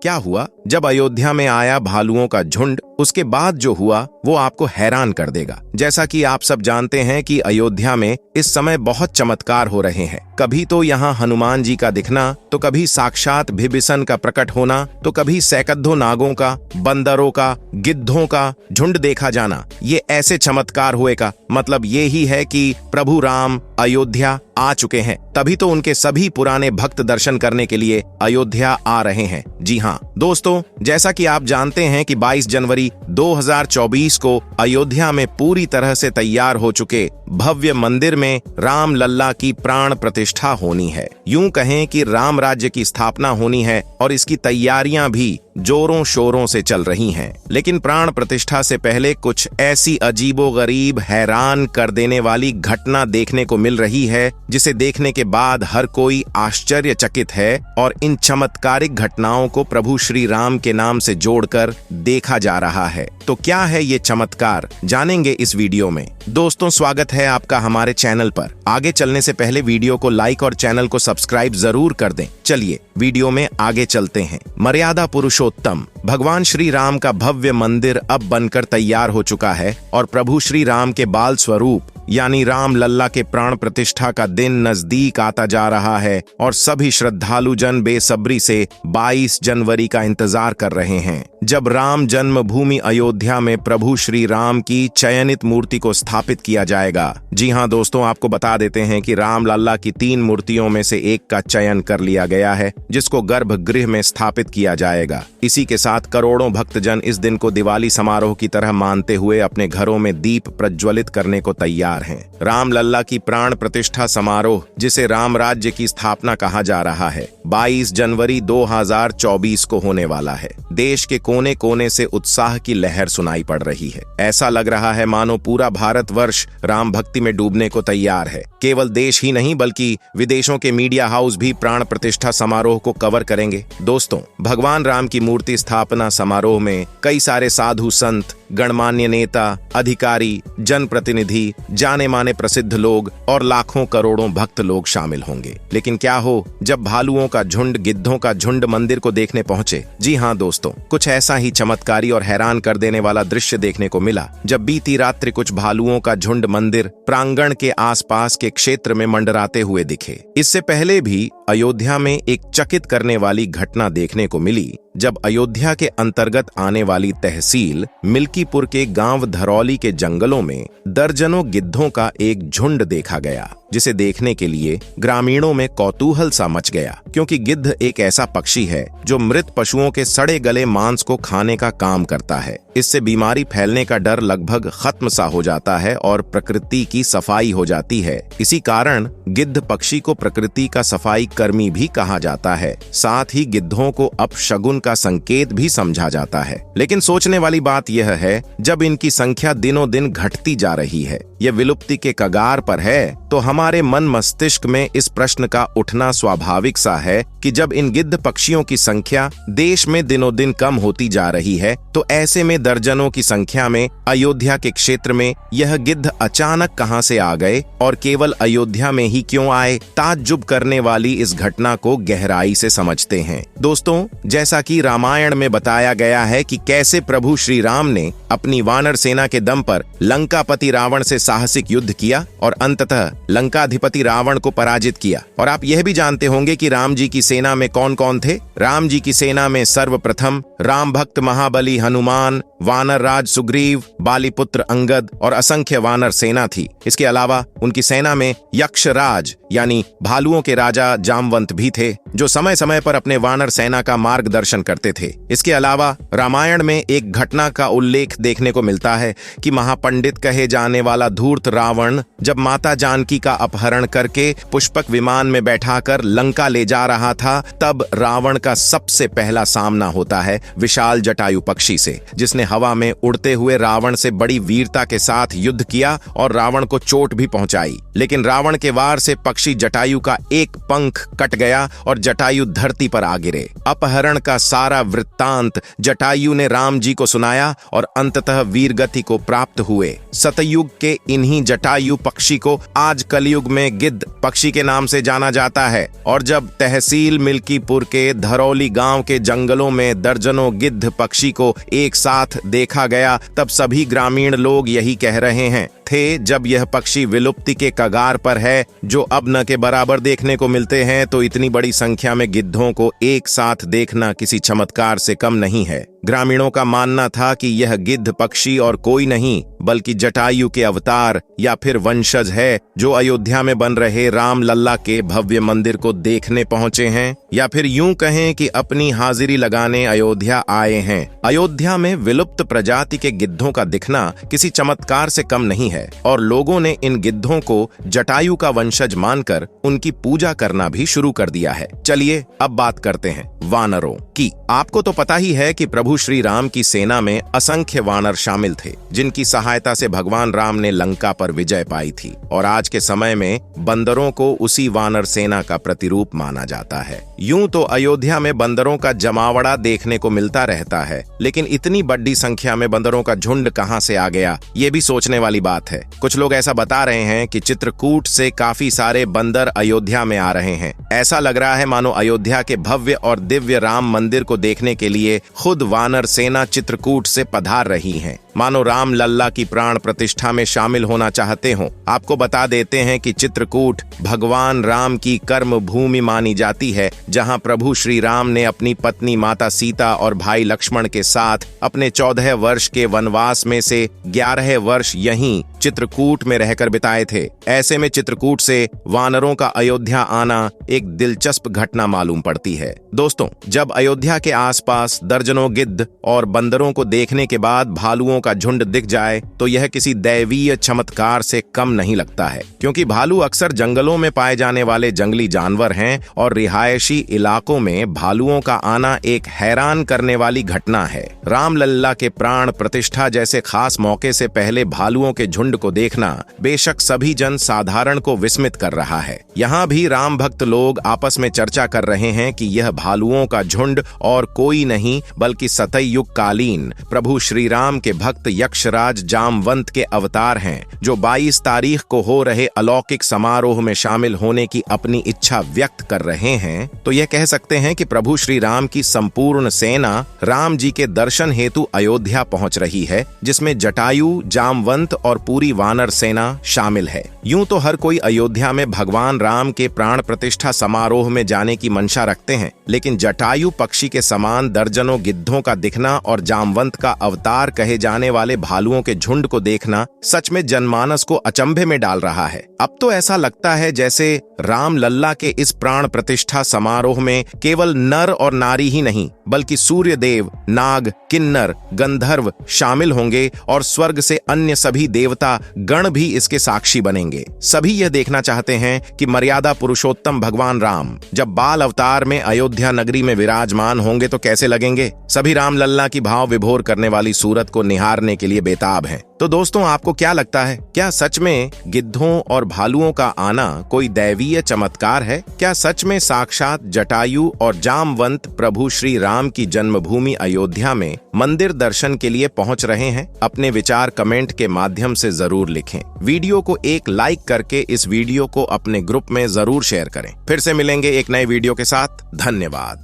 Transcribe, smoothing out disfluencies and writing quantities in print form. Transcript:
क्या हुआ जब अयोध्या में आया भालुओं का झुंड, उसके बाद जो हुआ वो आपको हैरान कर देगा। जैसा कि आप सब जानते हैं कि अयोध्या में इस समय बहुत चमत्कार हो रहे हैं। कभी तो यहाँ हनुमान जी का दिखना, तो कभी साक्षात विभीषण का प्रकट होना, तो कभी सैकड़ों नागों का, बंदरों का, गिद्धों का झुंड देखा जाना। ये ऐसे चमत्कार हुए का मतलब ये ही है कि प्रभु राम अयोध्या आ चुके हैं। तभी तो उनके सभी पुराने भक्त दर्शन करने के लिए अयोध्या आ रहे हैं। जी हाँ दोस्तों, जैसा कि आप जानते हैं कि 22 जनवरी 2024 को अयोध्या में पूरी तरह से तैयार हो चुके भव्य मंदिर में राम लल्ला की प्राण प्रतिष्ठा होनी है। यूं कहें कि राम राज्य की स्थापना होनी है और इसकी तैयारियां भी जोरों शोरों से चल रही हैं। लेकिन प्राण प्रतिष्ठा से पहले कुछ ऐसी अजीबोगरीब, हैरान कर देने वाली घटना देखने को मिल रही है जिसे देखने के बाद हर कोई आश्चर्यचकित है और इन चमत्कारिक घटनाओं को प्रभु श्री राम के नाम से जोड़कर देखा जा रहा है। तो क्या है ये चमत्कार, जानेंगे इस वीडियो में। दोस्तों, स्वागत है आपका हमारे चैनल पर। आगे चलने से पहले वीडियो को लाइक और चैनल को सब्सक्राइब जरूर कर दें। चलिए वीडियो में आगे चलते हैं। मर्यादा पुरुषोत्तम भगवान श्री राम का भव्य मंदिर अब बनकर तैयार हो चुका है और प्रभु श्री राम के बाल स्वरूप यानी राम लल्ला के प्राण प्रतिष्ठा का दिन नजदीक आता जा रहा है और सभी श्रद्धालु जन बेसब्री से 22 जनवरी का इंतजार कर रहे हैं, जब राम जन्मभूमि अयोध्या में प्रभु श्री राम की चयनित मूर्ति को स्थापित किया जाएगा। जी हाँ दोस्तों, आपको बता देते हैं कि राम लल्ला की 3 मूर्तियों में से एक का चयन कर लिया गया है, जिसको गर्भगृह में स्थापित किया जाएगा। इसी के साथ करोड़ों भक्तजन इस दिन को दिवाली समारोह की तरह मानते हुए अपने घरों में दीप प्रज्वलित करने को तैयार हैं। राम लल्ला की प्राण प्रतिष्ठा समारोह, जिसे राम राज्य की स्थापना कहा जा रहा है, 22 जनवरी 2024 को होने वाला है। देश के कोने कोने से उत्साह की लहर सुनाई पड़ रही है। ऐसा लग रहा है मानो पूरा भारतवर्ष राम भक्ति में डूबने को तैयार है। केवल देश ही नहीं बल्कि विदेशों के मीडिया हाउस भी प्राण प्रतिष्ठा समारोह को कवर करेंगे। दोस्तों, भगवान राम की मूर्ति स्थापना समारोह में कई सारे साधु संत, गणमान्य नेता, अधिकारी, जनप्रतिनिधि, जाने माने प्रसिद्ध लोग और लाखों करोड़ों भक्त लोग शामिल होंगे। लेकिन क्या हो जब भालुओं का झुंड, गिद्धों का झुंड मंदिर को देखने पहुंचे? जी हाँ दोस्तों, कुछ ऐसा ही चमत्कारी और हैरान कर देने वाला दृश्य देखने को मिला जब बीती रात्रि कुछ भालुओं का झुंड मंदिर प्रांगण के आसपास के क्षेत्र में मंडराते हुए दिखे। इससे पहले भी अयोध्या में एक चकित करने वाली घटना देखने को मिली जब अयोध्या के अंतर्गत आने वाली तहसील मिल्कीपुर के गांव धरौली के जंगलों में दर्जनों गिद्धों का एक झुंड देखा गया, जिसे देखने के लिए ग्रामीणों में कौतूहल सा मच गया। क्योंकि गिद्ध एक ऐसा पक्षी है जो मृत पशुओं के सड़े गले मांस को खाने का काम करता है। इससे बीमारी फैलने का डर लगभग खत्म सा हो जाता है और प्रकृति की सफाई हो जाती है। इसी कारण गिद्ध पक्षी को प्रकृति का सफाई कर्मी भी कहा जाता है। साथ ही गिद्धों को अपशगुन का संकेत भी समझा जाता है। लेकिन सोचने वाली बात यह है, जब इनकी संख्या दिनों दिन घटती जा रही है, यह विलुप्ति के कगार पर है, तो हमारे मन मस्तिष्क में इस प्रश्न का उठना स्वाभाविक सा है कि जब इन गिद्ध पक्षियों की संख्या देश में दिनों दिन कम होती जा रही है, तो ऐसे में दर्जनों की संख्या में अयोध्या के क्षेत्र में यह गिद्ध अचानक कहां से आ गए और केवल अयोध्या में ही क्यों आए? ताज्जुब करने वाली इस घटना को गहराई से समझते हैं। दोस्तों, जैसा कि रामायण में बताया गया है कि कैसे प्रभु श्री राम ने अपनी वानर सेना के दम पर लंकापति रावण से साहसिक युद्ध किया और अंततः लंकाधिपति रावण को पराजित किया। और आप यह भी जानते होंगे कि राम जी की सेना में कौन कौन थे। राम जी की सेना में सर्वप्रथम राम भक्त महाबली हनुमान, वानर राज सुग्रीव, बालीपुत्र अंगद और असंख्य वानर सेना थी। इसके अलावा उनकी सेना में यक्षराज यानी भालुओं के राजा जामवंत भी थे, जो समय समय पर अपने वानर सेना का मार्गदर्शन करते थे। इसके अलावा रामायण में एक घटना का उल्लेख देखने को मिलता है कि महापंडित कहे जाने वाला धूर्त रावण जब माता जानकी का अपहरण करके पुष्पक विमान में बैठाकर लंका ले जा रहा था, तब रावण का सबसे पहला सामना होता है विशाल जटायु पक्षी से, जिसने हवा में उड़ते हुए रावण से बड़ी वीरता के साथ युद्ध किया और रावण को चोट भी पहुंचाई। लेकिन रावण के वार से पक्षी जटायु का एक पंख कट गया और जटायु धरती पर आ गिरे। अपहरण का सारा वृत्तांत जटायु ने राम जी को सुनाया और अंततः वीरगति को प्राप्त हुए। सतयुग के इन्हीं जटायु पक्षी को आज कलयुग में गिद्ध पक्षी के नाम से जाना जाता है। और जब तहसील मिल्कीपुर के धरौली गांव के जंगलों में दर्जनों गिद्ध पक्षी को एक साथ देखा गया, तब सभी ग्रामीण लोग यही कह रहे हैं थे, जब यह पक्षी विलुप्ति के कगार पर है, जो अब न के बराबर देखने को मिलते हैं, तो इतनी बड़ी संख्या में गिद्धों को एक साथ देखना किसी चमत्कार से कम नहीं है। ग्रामीणों का मानना था कि यह गिद्ध पक्षी और कोई नहीं बल्कि जटायु के अवतार या फिर वंशज है, जो अयोध्या में बन रहे राम लल्ला के भव्य मंदिर को देखने पहुंचे हैं, या फिर यूं कहें कि अपनी हाजिरी लगाने अयोध्या आए हैं। अयोध्या में विलुप्त प्रजाति के गिद्धों का दिखना किसी चमत्कार से कम नहीं है और लोगों ने इन गिद्धों को जटायु का वंशज मानकर उनकी पूजा करना भी शुरू कर दिया है। चलिए अब बात करते हैं वानरों की। आपको तो पता ही है कि प्रभु श्री राम की सेना में असंख्य वानर शामिल थे, जिनकी सहायता से भगवान राम ने लंका पर विजय पाई थी। और आज के समय में बंदरों को उसी वानर सेना का प्रतिरूप माना जाता है। यूं तो अयोध्या में बंदरों का जमावड़ा देखने को मिलता रहता है, लेकिन इतनी बड़ी संख्या में बंदरों का झुंड कहां से आ गया, ये भी सोचने वाली बात है। कुछ लोग ऐसा बता रहे हैं कि चित्रकूट से काफी सारे बंदर अयोध्या में आ रहे हैं। ऐसा लग रहा है मानो अयोध्या के भव्य और दिव्य राम मंदिर को देखने के लिए खुद वानर सेना चित्रकूट से पधार रही है, मानो राम लल्ला की प्राण प्रतिष्ठा में शामिल होना चाहते हो। आपको बता देते हैं कि चित्रकूट भगवान राम की कर्म भूमि मानी जाती है, जहां प्रभु श्री राम ने अपनी पत्नी माता सीता और भाई लक्ष्मण के साथ अपने 14 वर्ष के वनवास में से 11 वर्ष यहीं चित्रकूट में रहकर बिताए थे। ऐसे में चित्रकूट से वानरों का अयोध्या आना एक दिलचस्प घटना मालूम पड़ती है। दोस्तों, जब अयोध्या के आसपास दर्जनों गिद्ध और बंदरों को देखने के बाद भालुओं का झुंड दिख जाए, तो यह किसी दैवीय चमत्कार से कम नहीं लगता है, क्योंकि भालू अक्सर जंगलों में पाए जाने वाले जंगली जानवर हैं और रिहायशी इलाकों में भालुओं का आना एक हैरान करने वाली घटना है। राम लल्ला के प्राण प्रतिष्ठा जैसे खास मौके से पहले भालुओं के झुंड को देखना बेशक सभी जन साधारण को विस्मित कर रहा है। यहाँ भी राम भक्त लोग आपस में चर्चा कर रहे हैं कि यह भालुओं का झुंड और कोई नहीं बल्कि सतयुग कालीन प्रभु श्री राम के भक्त यक्षराज जामवंत के अवतार हैं, जो 22 तारीख को हो रहे अलौकिक समारोह में शामिल होने की अपनी इच्छा व्यक्त कर रहे हैं। तो यह कह सकते हैं कि प्रभु श्री राम की संपूर्ण सेना राम जी के दर्शन हेतु अयोध्या पहुंच रही है, जिसमें जटायु, जामवंत और पूरी वानर सेना शामिल है। यूं तो हर कोई अयोध्या में भगवान राम के प्राण प्रतिष्ठा समारोह में जाने की मंशा रखते हैं, लेकिन जटायु पक्षी के समान दर्जनों गिद्धों का दिखना और जामवंत का अवतार कहे जाने वाले भालुओं के झुंड को देखना सच में जनमानस को अचंभे में डाल रहा है। अब तो ऐसा लगता है जैसे राम लल्ला के इस प्राण प्रतिष्ठा समारोह में केवल नर और नारी ही नहीं बल्कि सूर्य देव, नाग, किन्नर, गंधर्व शामिल होंगे और स्वर्ग से अन्य सभी देवता गण भी इसके साक्षी बनेंगे। सभी यह देखना चाहते हैं कि मर्यादा पुरुषोत्तम भगवान राम जब बाल अवतार में अयोध्या नगरी में विराजमान होंगे तो कैसे लगेंगे। सभी राम लल्ला की भाव विभोर करने वाली सूरत को निहारने के लिए बेताब हैं। तो दोस्तों, आपको क्या लगता है, क्या सच में गिद्धों और भालुओं का आना कोई दैवीय चमत्कार है? क्या सच में साक्षात जटायु और जामवंत प्रभु श्री राम की जन्मभूमि अयोध्या में मंदिर दर्शन के लिए पहुंच रहे हैं? अपने विचार कमेंट के माध्यम से जरूर लिखें। वीडियो को एक लाइक करके इस वीडियो को अपने ग्रुप में जरूर शेयर करें। फिर से मिलेंगे एक नए वीडियो के साथ। धन्यवाद।